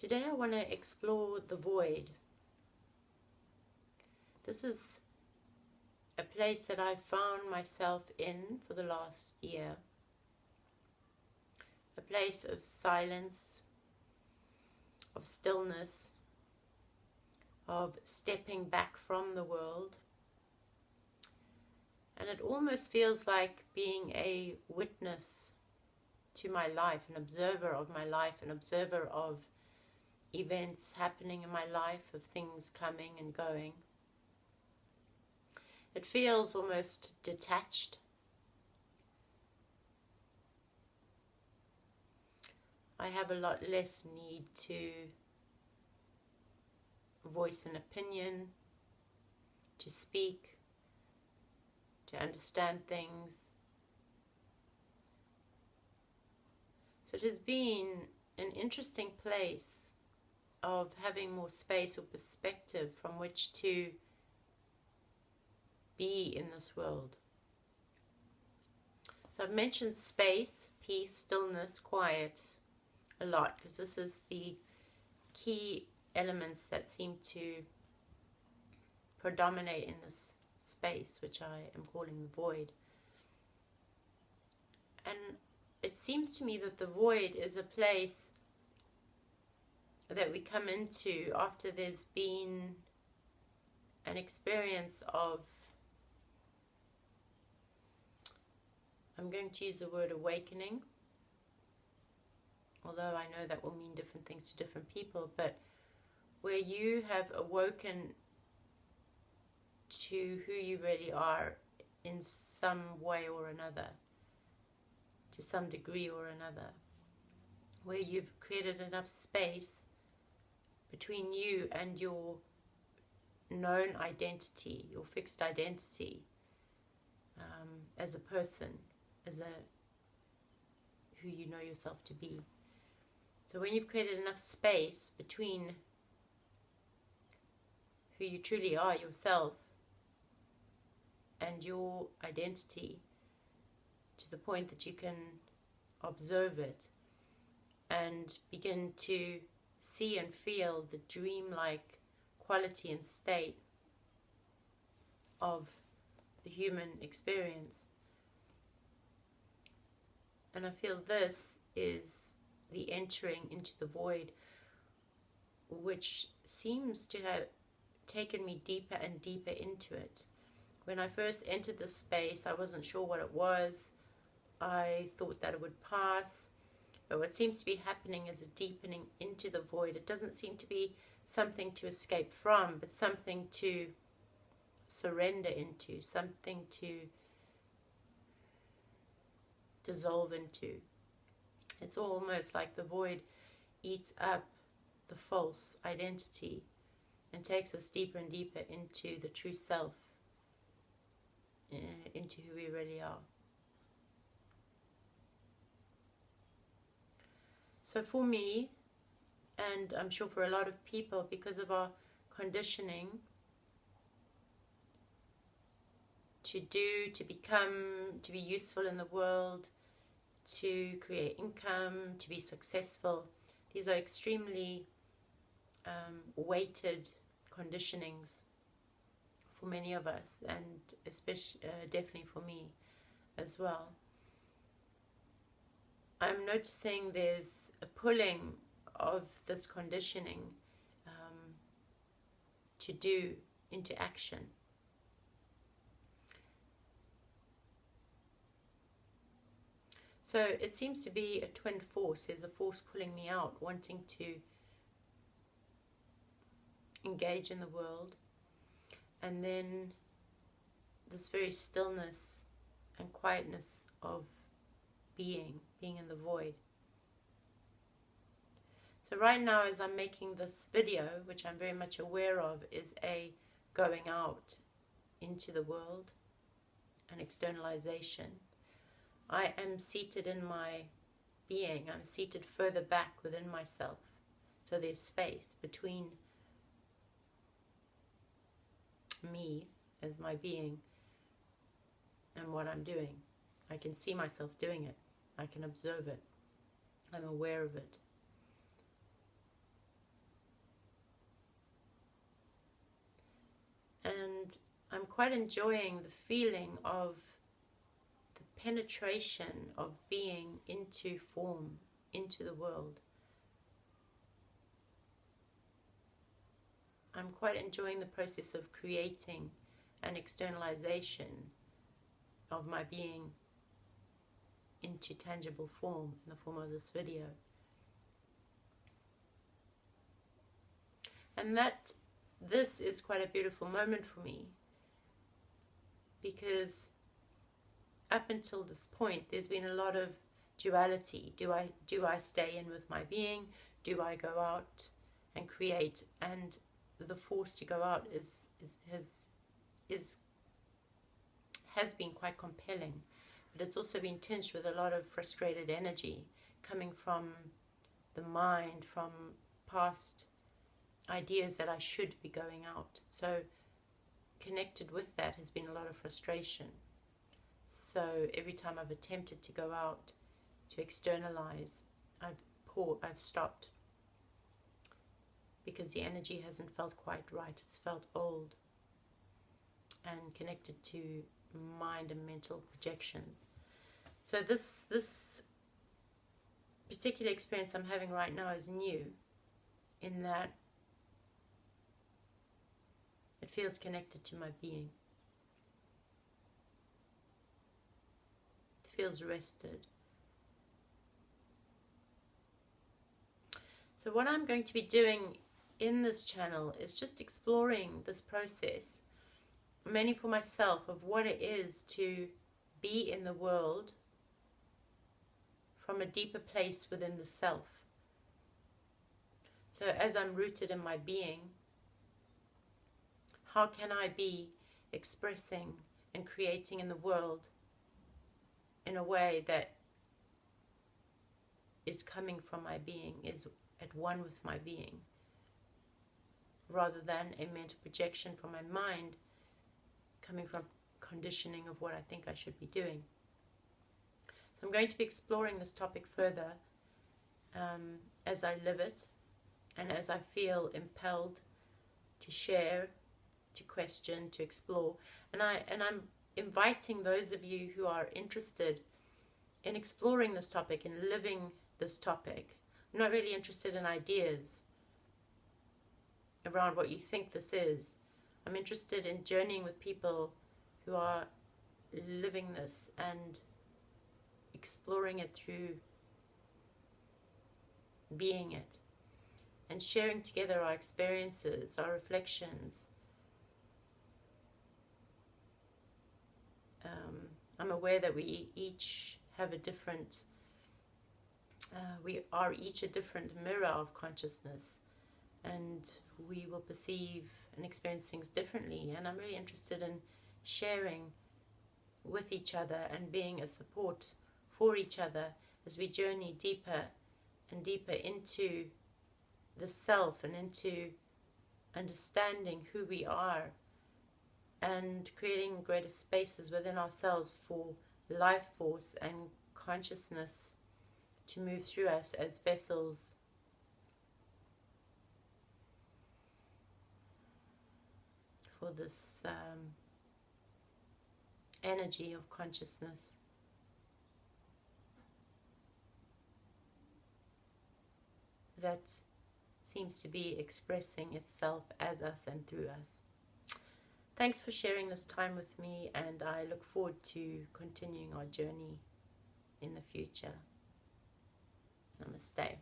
Today I want to explore the void. This is a place that I've found myself in for the last year. A place of silence, of stillness, of stepping back from the world. And it almost feels like being a witness to my life, an observer of my life, an observer of events happening in my life, of things coming and going. It feels almost detached. I have a lot less need to voice an opinion, to speak, to understand things. So it has been an interesting place of having more space or perspective from which to be in this world. So I've mentioned space, peace, stillness, quiet a lot because this is the key elements that seem to predominate in this space, which I am calling the void. And it seems to me that the void is a place that we come into after there's been an experience of, I'm going to use the word awakening, although I know that will mean different things to different people, but where you have awoken to who you really are in some way or another, to some degree or another, where you've created enough space between you and your known identity, your fixed identity, as a person, as who you know yourself to be. So when you've created enough space between who you truly are, yourself, and your identity, to the point that you can observe it and begin to see and feel the dreamlike quality and state of the human experience. And I feel this is the entering into the void, which seems to have taken me deeper and deeper into it. When I first entered this space, I wasn't sure what it was. I thought that it would pass. But what seems to be happening is a deepening into the void. It doesn't seem to be something to escape from, but something to surrender into, something to dissolve into. It's almost like the void eats up the false identity and takes us deeper and deeper into the true self, into who we really are. So for me, and I'm sure for a lot of people, because of our conditioning to do, to become, to be useful in the world, to create income, to be successful, these are extremely weighted conditionings for many of us, and especially definitely for me as well. I'm noticing there's a pulling of this conditioning to do into action. So it seems to be a twin force. There's a force pulling me out, wanting to engage in the world, and then this very stillness and quietness of being in the void. So right now, as I'm making this video, which I'm very much aware of, is a going out into the world, an externalization. I am seated in my being. I'm seated further back within myself. So there's space between me as my being and what I'm doing. I can see myself doing it. I can observe it. I'm aware of it. And I'm quite enjoying the feeling of the penetration of being into form, into the world. I'm quite enjoying the process of creating an externalization of my being into tangible form in the form of this video. And this is quite a beautiful moment for me, because up until this point there's been a lot of duality. Do I stay in with my being? Do I go out and create? And the force to go out has been quite compelling, but it's also been tinged with a lot of frustrated energy coming from the mind, from past ideas that I should be going out. So connected with that has been a lot of frustration. So every time I've attempted to go out to externalize, I've stopped, because the energy hasn't felt quite right. It's felt old and connected to mind and mental projections. So this particular experience I'm having right now is new, in that it feels connected to my being. It feels rested. So what I'm going to be doing in this channel is just exploring this process, mainly for myself, of what it is to be in the world from a deeper place within the self. So as I'm rooted in my being, how can I be expressing and creating in the world in a way that is coming from my being, is at one with my being, rather than a mental projection from my mind coming from conditioning of what I think I should be doing. So I'm going to be exploring this topic further as I live it, and as I feel impelled to share, to question, to explore. And I'm inviting those of you who are interested in exploring this topic and living this topic. I'm not really interested in ideas around what you think this is. I'm interested in journeying with people who are living this and exploring it through being it, and sharing together our experiences, our reflections. I'm aware that we each have a different, we are each a different mirror of consciousness, and we will perceive and experience things differently. And I'm really interested in sharing with each other and being a support for each other as we journey deeper and deeper into the self and into understanding who we are, and creating greater spaces within ourselves for life force and consciousness to move through us as vessels for this energy of consciousness that seems to be expressing itself as us and through us. Thanks for sharing this time with me, and I look forward to continuing our journey in the future. Namaste.